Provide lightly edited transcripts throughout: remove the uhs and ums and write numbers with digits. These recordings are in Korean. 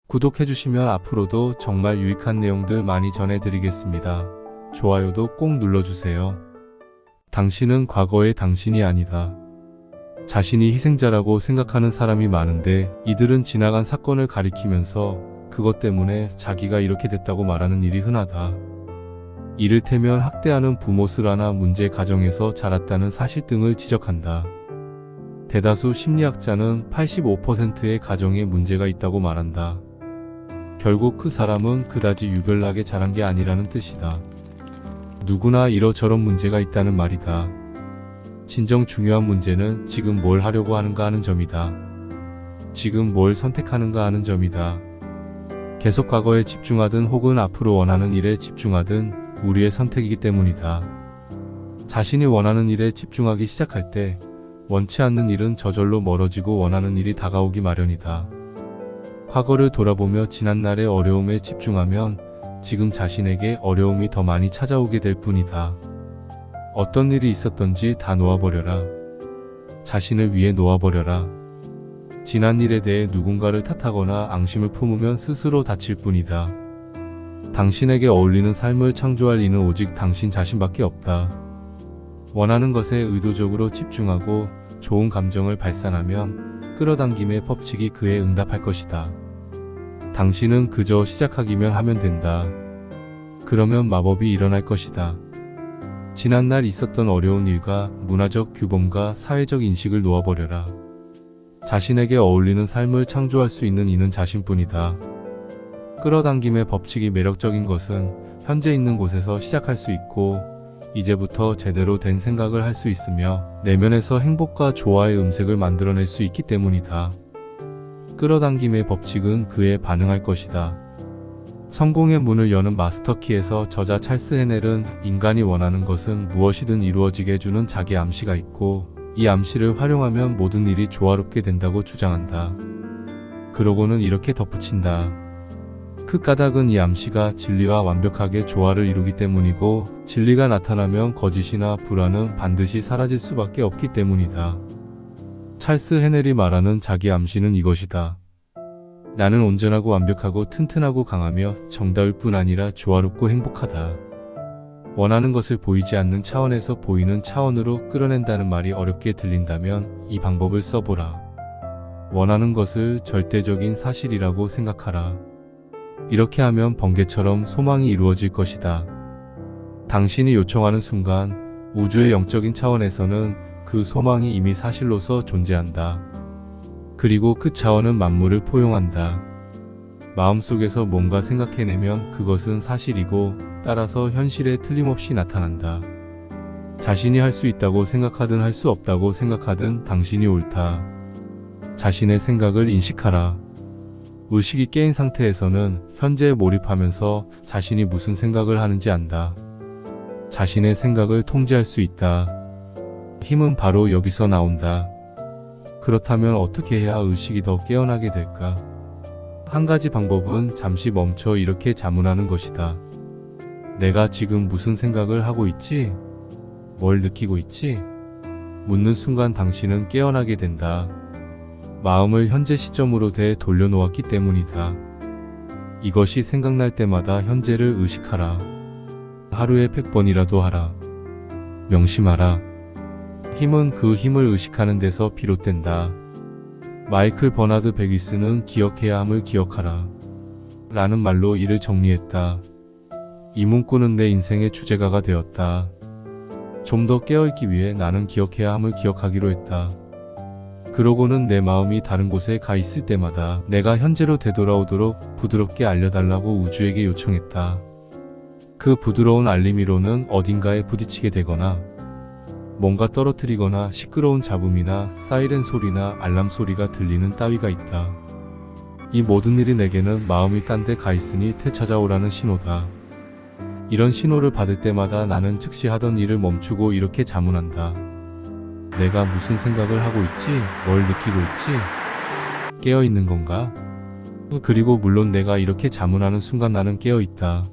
구독해주시면 앞으로도 정말 유익한 내용들 많이 전해드리겠습니다. 좋아요도 꼭 눌러주세요. 당신은 과거의 당신이 아니다. 자신이 희생자라고 생각하는 사람이 많은데 이들은 지나간 사건을 가리키면서 그것 때문에 자기가 이렇게 됐다고 말하는 일이 흔하다. 이를테면 학대하는 부모 수라나 문제 가정에서 자랐다는 사실 등을 지적한다. 대다수 심리학자는 85%의 가정에 문제가 있다고 말한다. 결국 그 사람은 그다지 유별나게 자란 게 아니라는 뜻이다. 누구나 이러저런 문제가 있다는 말이다. 진정 중요한 문제는 지금 뭘 하려고 하는가 하는 점이다. 지금 뭘 선택하는가 하는 점이다. 계속 과거에 집중하든 혹은 앞으로 원하는 일에 집중하든 우리의 선택이기 때문이다. 자신이 원하는 일에 집중하기 시작할 때 원치 않는 일은 저절로 멀어지고 원하는 일이 다가오기 마련이다. 과거를 돌아보며 지난날의 어려움에 집중하면 지금 자신에게 어려움이 더 많이 찾아오게 될 뿐이다. 어떤 일이 있었던지 다 놓아버려라. 자신을 위해 놓아버려라. 지난 일에 대해 누군가를 탓하거나 앙심을 품으면 스스로 다칠 뿐이다. 당신에게 어울리는 삶을 창조할 이는 오직 당신 자신밖에 없다. 원하는 것에 의도적으로 집중하고 좋은 감정을 발산하면 끌어당김의 법칙이 그에 응답할 것이다. 당신은 그저 시작하기만 하면 된다. 그러면 마법이 일어날 것이다. 지난날 있었던 어려운 일과 문화적 규범과 사회적 인식을 놓아버려라. 자신에게 어울리는 삶을 창조할 수 있는 이는 자신뿐이다. 끌어당김의 법칙이 매력적인 것은 현재 있는 곳에서 시작할 수 있고 이제부터 제대로 된 생각을 할 수 있으며 내면에서 행복과 조화의 음색을 만들어낼 수 있기 때문이다. 끌어당김의 법칙은 그에 반응할 것이다. 성공의 문을 여는 마스터키에서 저자 찰스 헤넬은 인간이 원하는 것은 무엇이든 이루어지게 해주는 자기 암시가 있고 이 암시를 활용하면 모든 일이 조화롭게 된다고 주장한다. 그러고는 이렇게 덧붙인다. 그 까닭은 이 암시가 진리와 완벽하게 조화를 이루기 때문이고 진리가 나타나면 거짓이나 불안은 반드시 사라질 수밖에 없기 때문이다. 찰스 헤넬이 말하는 자기 암시는 이것이다. 나는 온전하고 완벽하고 튼튼하고 강하며 정다울 뿐 아니라 조화롭고 행복하다. 원하는 것을 보이지 않는 차원에서 보이는 차원으로 끌어낸다는 말이 어렵게 들린다면 이 방법을 써보라. 원하는 것을 절대적인 사실이라고 생각하라. 이렇게 하면 번개처럼 소망이 이루어질 것이다. 당신이 요청하는 순간 우주의 영적인 차원에서는 그 소망이 이미 사실로서 존재한다. 그리고 그 차원은 만물을 포용한다. 마음속에서 뭔가 생각해내면 그것은 사실이고 따라서 현실에 틀림없이 나타난다. 자신이 할 수 있다고 생각하든 할 수 없다고 생각하든 당신이 옳다. 자신의 생각을 인식하라. 의식이 깨인 상태에서는 현재에 몰입하면서 자신이 무슨 생각을 하는지 안다. 자신의 생각을 통제할 수 있다. 힘은 바로 여기서 나온다. 그렇다면 어떻게 해야 의식이 더 깨어나게 될까? 한 가지 방법은 잠시 멈춰 이렇게 자문하는 것이다. 내가 지금 무슨 생각을 하고 있지? 뭘 느끼고 있지? 묻는 순간 당신은 깨어나게 된다. 마음을 현재 시점으로 돌려놓았기 때문이다. 이것이 생각날 때마다 현재를 의식하라. 하루에 100번이라도 하라. 명심하라. 힘은 그 힘을 의식하는 데서 비롯된다. 마이클 버나드 베기스는 기억해야 함을 기억하라. 라는 말로 이를 정리했다. 이 문구는 내 인생의 주제가가 되었다. 좀 더 깨어있기 위해 나는 기억해야 함을 기억하기로 했다. 그러고는 내 마음이 다른 곳에 가 있을 때마다 내가 현재로 되돌아오도록 부드럽게 알려달라고 우주에게 요청했다. 그 부드러운 알림이로는 어딘가에 부딪히게 되거나 뭔가 떨어뜨리거나 시끄러운 잡음이나 사이렌 소리나 알람 소리가 들리는 따위가 있다. 이 모든 일이 내게는 마음이 딴 데 가 있으니 되찾아오라는 신호다. 이런 신호를 받을 때마다 나는 즉시 하던 일을 멈추고 이렇게 자문한다. 내가 무슨 생각을 하고 있지? 뭘 느끼고 있지? 깨어있는 건가? 그리고 물론 내가 이렇게 자문하는 순간 나는 깨어있다.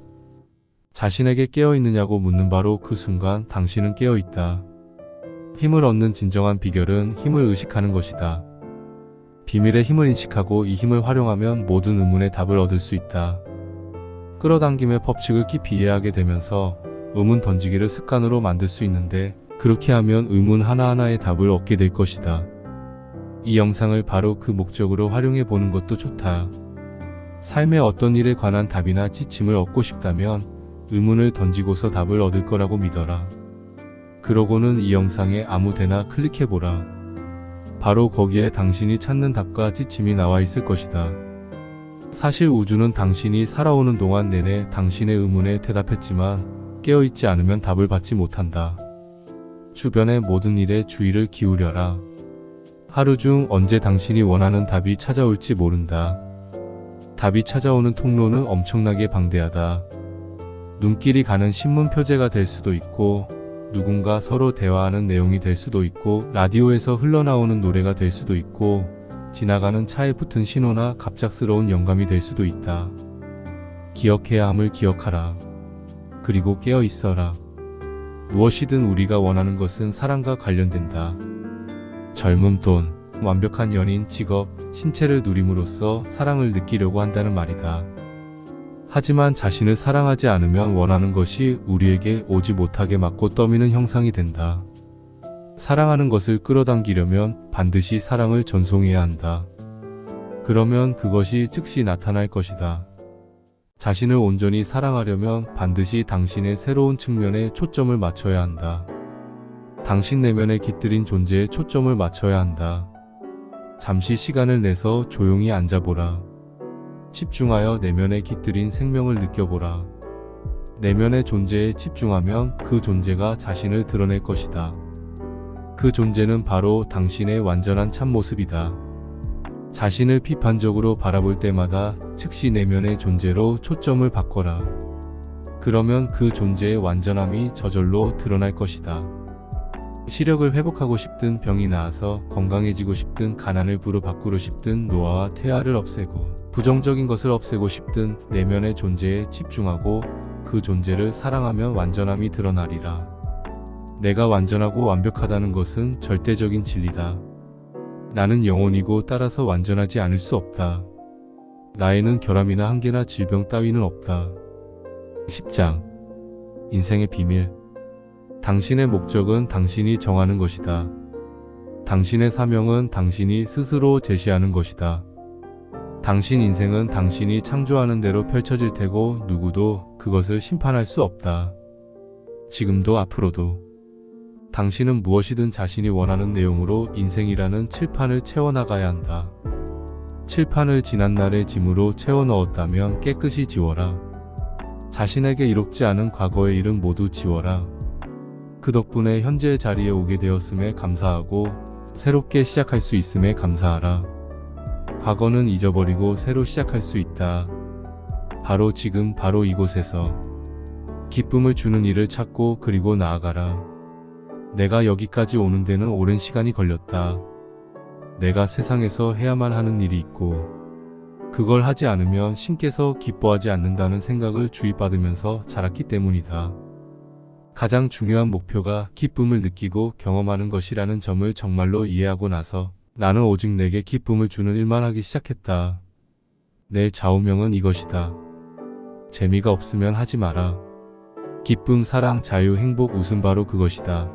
자신에게 깨어있느냐고 묻는 바로 그 순간 당신은 깨어있다. 힘을 얻는 진정한 비결은 힘을 의식하는 것이다. 비밀의 힘을 인식하고 이 힘을 활용하면 모든 의문의 답을 얻을 수 있다. 끌어당김의 법칙을 깊이 이해하게 되면서 의문 던지기를 습관으로 만들 수 있는데, 그렇게 하면 의문 하나하나의 답을 얻게 될 것이다. 이 영상을 바로 그 목적으로 활용해 보는 것도 좋다. 삶의 어떤 일에 관한 답이나 지침을 얻고 싶다면 의문을 던지고서 답을 얻을 거라고 믿어라. 그러고는 이 영상에 아무 데나 클릭해보라. 바로 거기에 당신이 찾는 답과 지침이 나와 있을 것이다. 사실 우주는 당신이 살아오는 동안 내내 당신의 의문에 대답했지만 깨어있지 않으면 답을 받지 못한다. 주변의 모든 일에 주의를 기울여라. 하루 중 언제 당신이 원하는 답이 찾아올지 모른다. 답이 찾아오는 통로는 엄청나게 방대하다. 눈길이 가는 신문 표제가 될 수도 있고, 누군가 서로 대화하는 내용이 될 수도 있고, 라디오에서 흘러나오는 노래가 될 수도 있고, 지나가는 차에 붙은 신호나 갑작스러운 영감이 될 수도 있다. 기억해야 함을 기억하라. 그리고 깨어 있어라. 무엇이든 우리가 원하는 것은 사랑과 관련된다. 젊음, 돈, 완벽한 연인, 직업, 신체를 누림으로써 사랑을 느끼려고 한다는 말이다. 하지만 자신을 사랑하지 않으면 원하는 것이 우리에게 오지 못하게 막고 떠미는 형상이 된다. 사랑하는 것을 끌어당기려면 반드시 사랑을 전송해야 한다. 그러면 그것이 즉시 나타날 것이다. 자신을 온전히 사랑하려면 반드시 당신의 새로운 측면에 초점을 맞춰야 한다. 당신 내면에 깃들인 존재에 초점을 맞춰야 한다. 잠시 시간을 내서 조용히 앉아보라. 집중하여 내면에 깃들인 생명을 느껴보라. 내면의 존재에 집중하면 그 존재가 자신을 드러낼 것이다. 그 존재는 바로 당신의 완전한 참모습이다. 자신을 비판적으로 바라볼 때마다 즉시 내면의 존재로 초점을 바꿔라. 그러면 그 존재의 완전함이 저절로 드러날 것이다. 시력을 회복하고 싶든, 병이 나아서 건강해지고 싶든, 가난을 부로 바꾸고 싶든, 노화와 퇴화를 없애고 부정적인 것을 없애고 싶든, 내면의 존재에 집중하고 그 존재를 사랑하면 완전함이 드러나리라. 내가 완전하고 완벽하다는 것은 절대적인 진리다. 나는 영혼이고 따라서 완전하지 않을 수 없다. 나에는 결함이나 한계나 질병 따위는 없다. 10장 인생의 비밀. 당신의 목적은 당신이 정하는 것이다. 당신의 사명은 당신이 스스로 제시하는 것이다. 당신 인생은 당신이 창조하는 대로 펼쳐질 테고 누구도 그것을 심판할 수 없다. 지금도 앞으로도. 당신은 무엇이든 자신이 원하는 내용으로 인생이라는 칠판을 채워나가야 한다. 칠판을 지난날의 짐으로 채워 넣었다면 깨끗이 지워라. 자신에게 이롭지 않은 과거의 일은 모두 지워라. 그 덕분에 현재의 자리에 오게 되었음에 감사하고 새롭게 시작할 수 있음에 감사하라. 과거는 잊어버리고 새로 시작할 수 있다. 바로 지금, 바로 이곳에서. 기쁨을 주는 일을 찾고 그리고 나아가라. 내가 여기까지 오는 데는 오랜 시간이 걸렸다. 내가 세상에서 해야만 하는 일이 있고 그걸 하지 않으면 신께서 기뻐하지 않는다는 생각을 주입받으면서 자랐기 때문이다. 가장 중요한 목표가 기쁨을 느끼고 경험하는 것이라는 점을 정말로 이해하고 나서 나는 오직 내게 기쁨을 주는 일만 하기 시작했다. 내 좌우명은 이것이다. 재미가 없으면 하지 마라. 기쁨, 사랑, 자유, 행복, 웃음 바로 그것이다.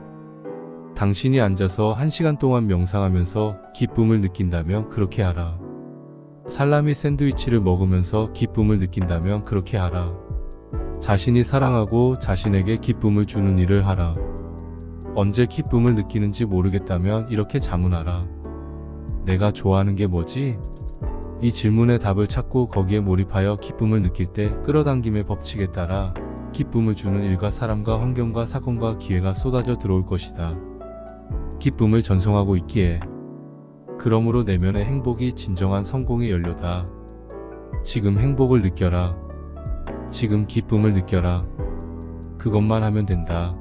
당신이 앉아서 1시간 동안 명상하면서 기쁨을 느낀다면 그렇게 하라. 살라미 샌드위치를 먹으면서 기쁨을 느낀다면 그렇게 하라. 자신이 사랑하고 자신에게 기쁨을 주는 일을 하라. 언제 기쁨을 느끼는지 모르겠다면 이렇게 자문하라. 내가 좋아하는 게 뭐지? 이 질문의 답을 찾고 거기에 몰입하여 기쁨을 느낄 때 끌어당김의 법칙에 따라 기쁨을 주는 일과 사람과 환경과 사건과 기회가 쏟아져 들어올 것이다. 기쁨을 전송하고 있기에. 그러므로 내면의 행복이 진정한 성공의 연료다. 지금 행복을 느껴라. 지금 기쁨을 느껴라. 그것만 하면 된다.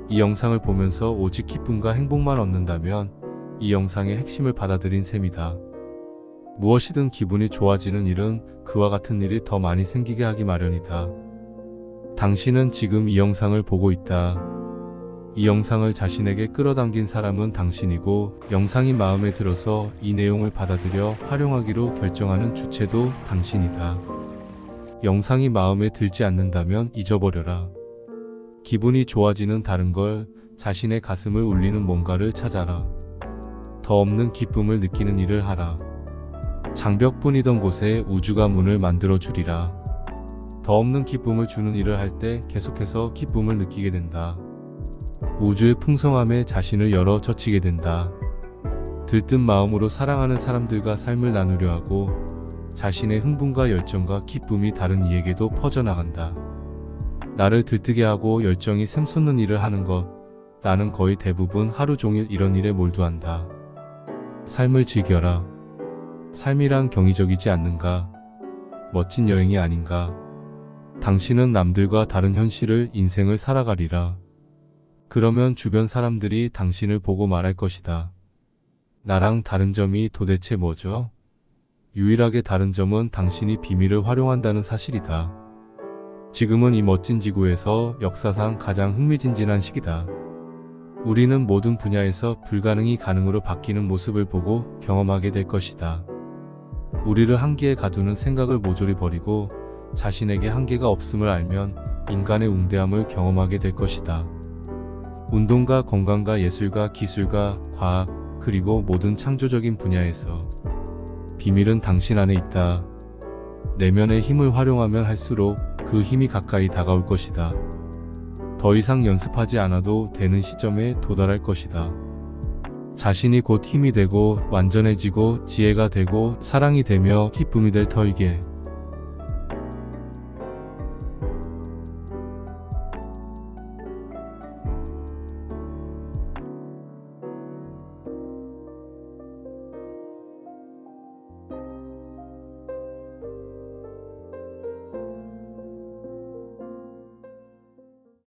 이 영상을 보면서 오직 기쁨과 행복만 얻는다면 이 영상의 핵심을 받아들인 셈이다. 무엇이든 기분이 좋아지는 일은 그와 같은 일이 더 많이 생기게 하기 마련이다. 당신은 지금 이 영상을 보고 있다. 이 영상을 자신에게 끌어당긴 사람은 당신이고, 영상이 마음에 들어서 이 내용을 받아들여 활용하기로 결정하는 주체도 당신이다. 영상이 마음에 들지 않는다면 잊어버려라. 기분이 좋아지는 다른 걸, 자신의 가슴을 울리는 뭔가를 찾아라. 더 없는 기쁨을 느끼는 일을 하라. 장벽뿐이던 곳에 우주가 문을 만들어 주리라. 더 없는 기쁨을 주는 일을 할 때 계속해서 기쁨을 느끼게 된다. 우주의 풍성함에 자신을 열어 젖히게 된다. 들뜬 마음으로 사랑하는 사람들과 삶을 나누려 하고, 자신의 흥분과 열정과 기쁨이 다른 이에게도 퍼져나간다. 나를 들뜨게 하고 열정이 샘솟는 일을 하는 것, 나는 거의 대부분 하루 종일 이런 일에 몰두한다. 삶을 즐겨라. 삶이란 경이적이지 않는가? 멋진 여행이 아닌가? 당신은 남들과 다른 현실을, 인생을 살아가리라. 그러면 주변 사람들이 당신을 보고 말할 것이다. 나랑 다른 점이 도대체 뭐죠? 유일하게 다른 점은 당신이 비밀을 활용한다는 사실이다. 지금은 이 멋진 지구에서 역사상 가장 흥미진진한 시기다. 우리는 모든 분야에서 불가능이 가능으로 바뀌는 모습을 보고 경험하게 될 것이다. 우리를 한계에 가두는 생각을 모조리 버리고 자신에게 한계가 없음을 알면 인간의 웅대함을 경험하게 될 것이다. 운동과 건강과 예술과 기술과 과학, 그리고 모든 창조적인 분야에서 비밀은 당신 안에 있다. 내면의 힘을 활용하면 할수록 그 힘이 가까이 다가올 것이다. 더 이상 연습하지 않아도 되는 시점에 도달할 것이다. 자신이 곧 힘이 되고 완전해지고 지혜가 되고 사랑이 되며 기쁨이 될 터이게.